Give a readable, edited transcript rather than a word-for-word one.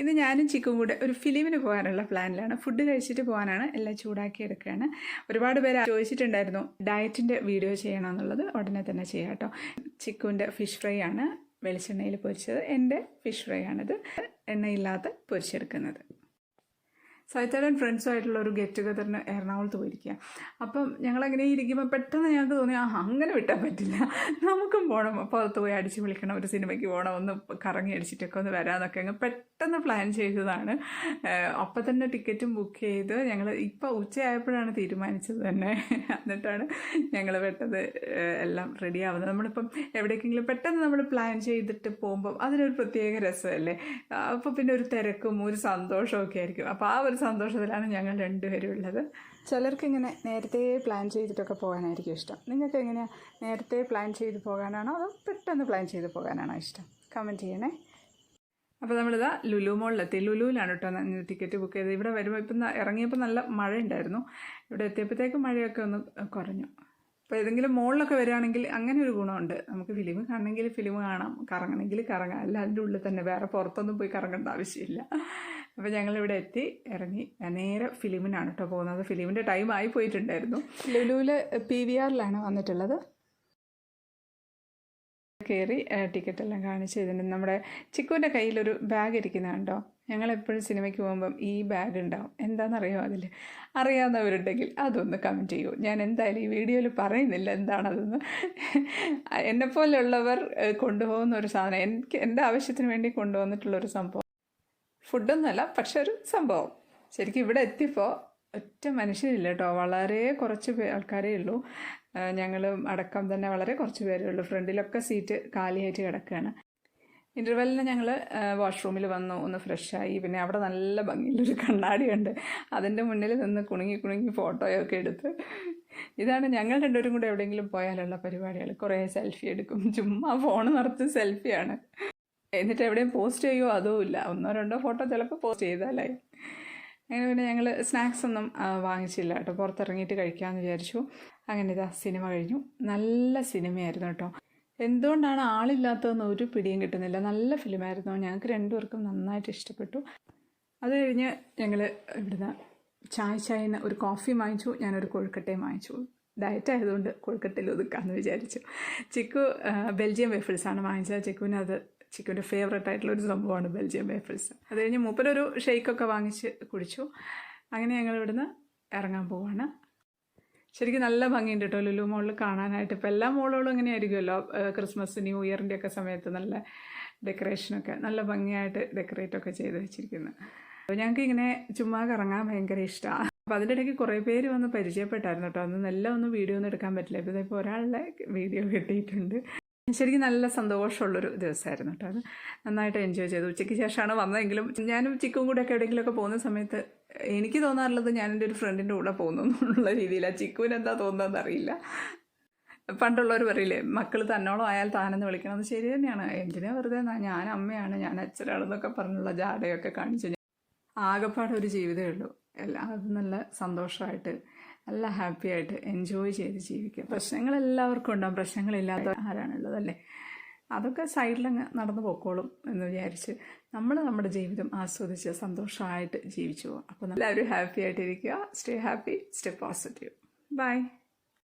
ഇന്ന് ഞാനും ചിക്കും കൂടെ ഒരു ഫിലിമിന് പോകാനുള്ള പ്ലാനിലാണ്. ഫുഡ് കഴിച്ചിട്ട് പോകാനാണ്. എല്ലാം ചൂടാക്കി എടുക്കുകയാണ്. ഒരുപാട് പേര് ചോദിച്ചിട്ടുണ്ടായിരുന്നു ഡയറ്റിൻ്റെ വീഡിയോ ചെയ്യണമെന്നുള്ളത്. ഉടനെ തന്നെ ചെയ്യാം കേട്ടോ. ചിക്കുവിൻ്റെ ഫിഷ് ഫ്രൈ ആണ് വെളിച്ചെണ്ണയിൽ പൊരിച്ചത്. എൻ്റെ ഫിഷ് ഫ്രൈ ആണിത്, എണ്ണയില്ലാത്ത പൊരിച്ചെടുക്കുന്നത്. സൈത്തേടൻ ഫ്രണ്ട്സുമായിട്ടുള്ള ഒരു ഗെറ്റ് ടുഗദറിന് എറണാകുളത്ത് പോയിരിക്കുക. അപ്പം ഞങ്ങളങ്ങനെ ഇരിക്കുമ്പോൾ പെട്ടെന്ന് ഞങ്ങൾക്ക് തോന്നി അങ്ങനെ വിട്ടാൽ പറ്റില്ല, നമുക്കും പോകണം. അപ്പോൾ അകത്ത് പോയി അടിച്ച് വിളിക്കണം, ഒരു സിനിമയ്ക്ക് പോകണം, ഒന്ന് കറങ്ങി അടിച്ചിട്ടൊക്കെ ഒന്ന് വരാമെന്നൊക്കെ അങ്ങ് പെട്ടെന്ന് പ്ലാൻ ചെയ്തതാണ്. അപ്പം തന്നെ ടിക്കറ്റും ബുക്ക് ചെയ്ത് ഞങ്ങൾ ഇപ്പോൾ ഉച്ചയായപ്പോഴാണ് തീരുമാനിച്ചത് തന്നെ. എന്നിട്ടാണ് ഞങ്ങൾ പെട്ടെന്ന് എല്ലാം റെഡി ആവുന്നത്. നമ്മളിപ്പം എവിടേക്കെങ്കിലും പെട്ടെന്ന് നമ്മൾ പ്ലാൻ ചെയ്തിട്ട് പോകുമ്പം അതിനൊരു പ്രത്യേക രസമല്ലേ. അപ്പോൾ പിന്നെ ഒരു തിരക്കും ഒരു സന്തോഷമൊക്കെ ആയിരിക്കും. അപ്പോൾ ആ ഒരു സന്തോഷത്തിലാണ് ഞങ്ങൾ രണ്ടുപേരും ഉള്ളത്. ചിലർക്ക് ഇങ്ങനെ നേരത്തെ പ്ലാൻ ചെയ്തിട്ടൊക്കെ പോകാനായിരിക്കും ഇഷ്ടം. നിങ്ങൾക്ക് എങ്ങനെയാണ്, നേരത്തെ പ്ലാൻ ചെയ്ത് പോകാനാണോ അതോ പെട്ടെന്ന് പ്ലാൻ ചെയ്ത് പോകാനാണോ ഇഷ്ടം? കമൻറ്റ് ചെയ്യണേ. അപ്പോൾ നമ്മളിതാ ലുലു മോളിലെത്തി. ലുലുവിലാണ് കേട്ടോ ടിക്കറ്റ് ബുക്ക് ചെയ്തത്. ഇവിടെ വരുമ്പോൾ ഇപ്പം ഇറങ്ങിയപ്പോൾ നല്ല മഴ ഉണ്ടായിരുന്നു. ഇവിടെ എത്തിയപ്പോഴത്തേക്കും മഴയൊക്കെ ഒന്ന് കുറഞ്ഞു. അപ്പോൾ ഏതെങ്കിലും മോളിലൊക്കെ വരികയാണെങ്കിൽ അങ്ങനെ ഒരു ഗുണമുണ്ട്. നമുക്ക് ഫിലിം കാണണമെങ്കിൽ ഫിലിം കാണാം, കറങ്ങണമെങ്കിൽ കറങ്ങാം. അല്ല അതിൻ്റെ ഉള്ളിൽ തന്നെ, വേറെ പുറത്തൊന്നും പോയി കറങ്ങേണ്ട ആവശ്യമില്ല. അപ്പോൾ ഞങ്ങളിവിടെ എത്തി ഇറങ്ങി നേരെ ഫിലിമിനാണ് കേട്ടോ പോകുന്നത്. ഫിലിമിൻ്റെ ടൈം ആയി പോയിട്ടുണ്ടായിരുന്നു. ലുലുവിൽ PVRലാണ് വന്നിട്ടുള്ളത്. കയറി ടിക്കറ്റെല്ലാം കാണിച്ച് ഇതിന് നമ്മുടെ ചിക്കുവിൻ്റെ കയ്യിലൊരു ബാഗ് ഇരിക്കുന്നതുണ്ടോ. ഞങ്ങളെപ്പോഴും സിനിമയ്ക്ക് പോകുമ്പം ഈ ബാഗ് ഉണ്ടാവും. എന്താണെന്നറിയോ അതിൽ? അറിയാവുന്നവരുണ്ടെങ്കിൽ അതൊന്ന് കമൻറ്റ് ചെയ്യൂ. ഞാൻ എന്തായാലും ഈ വീഡിയോയിൽ പറയുന്നില്ല എന്താണതെന്ന്. എന്നെപ്പോലുള്ളവർ കൊണ്ടുപോകുന്ന ഒരു സാധനം, എൻ്റെ ആവശ്യത്തിന് വേണ്ടി കൊണ്ടുവന്നിട്ടുള്ളൊരു സംഭവം. ഫുഡൊന്നുമല്ല, പക്ഷെ ഒരു സംഭവം. ശരിക്കും ഇവിടെ എത്തിയപ്പോൾ ഒറ്റ മനുഷ്യരില്ല കേട്ടോ. വളരെ കുറച്ച് ആൾക്കാരേ ഉള്ളൂ. ഞങ്ങളും അടക്കം തന്നെ വളരെ കുറച്ച് പേരേ ഉള്ളൂ. ഫ്രണ്ടിലൊക്കെ സീറ്റ് കാലിയായിട്ട് കിടക്കുകയാണ്. ഇൻ്റർവെല്ലിന് ഞങ്ങൾ വാഷ്റൂമിൽ വന്നു, ഒന്ന് ഫ്രഷായി. പിന്നെ അവിടെ നല്ല ഭംഗിയുള്ളൊരു കണ്ണാടിയുണ്ട്, അതിൻ്റെ മുന്നിൽ നിന്ന് കുണുങ്ങി ഫോട്ടോയൊക്കെ എടുത്ത്. ഇതാണ് ഞങ്ങൾ രണ്ടുപേരും കൂടെ എവിടെയെങ്കിലും പോയാലുള്ള പരിപാടികൾ. കുറേ സെൽഫി എടുക്കും, ചുമ്മാ ഫോൺ നിറച്ച് സെൽഫിയാണ്. എന്നിട്ട് എവിടെയും പോസ്റ്റ് ചെയ്യുമോ അതോ ഇല്ല, 1-2 ഫോട്ടോ ചിലപ്പോൾ പോസ്റ്റ് ചെയ്താലായി. അങ്ങനെ പിന്നെ ഞങ്ങൾ സ്നാക്സ് ഒന്നും വാങ്ങിച്ചില്ല കേട്ടോ, പുറത്തിറങ്ങിയിട്ട് കഴിക്കാമെന്ന് വിചാരിച്ചു. അങ്ങനെ ഇതാ സിനിമ കഴിഞ്ഞു. നല്ല സിനിമയായിരുന്നു കേട്ടോ. എന്തുകൊണ്ടാണ് ആളില്ലാത്തതെന്ന് ഒരു പിടിയും കിട്ടുന്നില്ല. നല്ല ഫിലിമായിരുന്നു. ഞങ്ങൾക്ക് രണ്ടുപേർക്കും നന്നായിട്ട് ഇഷ്ടപ്പെട്ടു. അത് കഴിഞ്ഞ് ഞങ്ങൾ ഇവിടുന്ന് ചായന്ന് ഒരു കോഫി വാങ്ങിച്ചു, ഞാനൊരു കൊഴുക്കട്ടയും വാങ്ങിച്ചു. ഡയറ്റ് ആയതുകൊണ്ട് കൊഴുക്കട്ടയിൽ ഒതുക്കാമെന്ന് വിചാരിച്ചു. ചിക്കു ബെൽജിയം വേഫിൾസാണ് വാങ്ങിച്ചത്. ചിക്കുവിൻ്റെ ഫേവറേറ്റ് ആയിട്ടുള്ളൊരു സംഭവമാണ് ബെൽജിയം വേഫിൾസ്. അത് കഴിഞ്ഞ് മൂപ്പരൊരു ഷെയ്ക്കൊക്കെ വാങ്ങിച്ച് കുടിച്ചു. അങ്ങനെ ഞങ്ങൾ ഇവിടുന്ന് ഇറങ്ങാൻ പോവാണ്. ശരിക്കും നല്ല ഭംഗിയുണ്ട് കേട്ടോ ലുലു മോളിൽ കാണാനായിട്ട്. ഇപ്പോൾ എല്ലാ മോളുകളും ഇങ്ങനെ ആയിരിക്കുമല്ലോ, ക്രിസ്മസ് ന്യൂ ഇയറിൻ്റെ ഒക്കെ സമയത്ത് നല്ല ഡെക്കറേഷനൊക്കെ നല്ല ഭംഗിയായിട്ട് ഡെക്കറേറ്റൊക്കെ ചെയ്ത് വെച്ചിരിക്കുന്നു. അപ്പോൾ ഞങ്ങൾക്ക് ഇങ്ങനെ ചുമ്മാ കറങ്ങാൻ ഭയങ്കര ഇഷ്ടമാണ്. അപ്പോൾ അതിൻ്റെ ഇടയ്ക്ക് കുറേ പേര് വന്ന് പരിചയപ്പെട്ടായിരുന്നു കേട്ടോ. അന്ന് എല്ലാം ഒന്നും വീഡിയോ ഒന്നും എടുക്കാൻ പറ്റില്ല. ഇപ്പോൾ ഇതിപ്പോൾ ഒരാളുടെ വീഡിയോ കിട്ടിയിട്ടുണ്ട്. ശരിക്കും നല്ല സന്തോഷമുള്ളൊരു ദിവസമായിരുന്നു കേട്ടോ. അത് നന്നായിട്ട് എൻജോയ് ചെയ്തു. ഉച്ചയ്ക്ക് ശേഷമാണ് വന്നതെങ്കിലും ഞാനും ചിക്കും കൂടെ ഒക്കെ എവിടെയെങ്കിലുമൊക്കെ പോകുന്ന സമയത്ത് എനിക്ക് തോന്നാറുള്ളത് ഞാൻ എൻ്റെ ഒരു ഫ്രണ്ടിൻ്റെ കൂടെ പോകുന്നു എന്നുള്ള രീതിയിലാണ്. ചിക്കുവിന് എന്താ തോന്നുന്നതെന്ന് അറിയില്ല. പണ്ടുള്ളവർ പറയില്ലേ, മക്കൾ തന്നോളം ആയാൽ താനെന്ന് വിളിക്കണം. അത് ശരി തന്നെയാണ്. എന്തിനാ വെറുതെ ഞാൻ അമ്മയാണ്, ഞാൻ അച്ഛനാണെന്നൊക്കെ പറഞ്ഞുള്ള ജാടയൊക്കെ കാണിച്ചു. ആകെപ്പാടെ ഒരു ജീവിതമേ ഉള്ളൂ. അത് നല്ല സന്തോഷമായിട്ട് നല്ല ഹാപ്പി ആയിട്ട് എൻജോയ് ചെയ്ത് ജീവിക്കുക. പ്രശ്നങ്ങളെല്ലാവർക്കും ഉണ്ടാകും, പ്രശ്നങ്ങളില്ലാത്ത ആരാണുള്ളത് അല്ലേ. അതൊക്കെ സൈഡിലങ്ങ് നടന്നു പോയിക്കോളും എന്ന് വിചാരിച്ച് നമ്മൾ നമ്മുടെ ജീവിതം ആസ്വദിച്ച് സന്തോഷമായിട്ട് ജീവിച്ചു പോകാം. അപ്പോൾ എല്ലാവരും ഹാപ്പി ആയിട്ടിരിക്കുക. Stay happy, stay positive. By.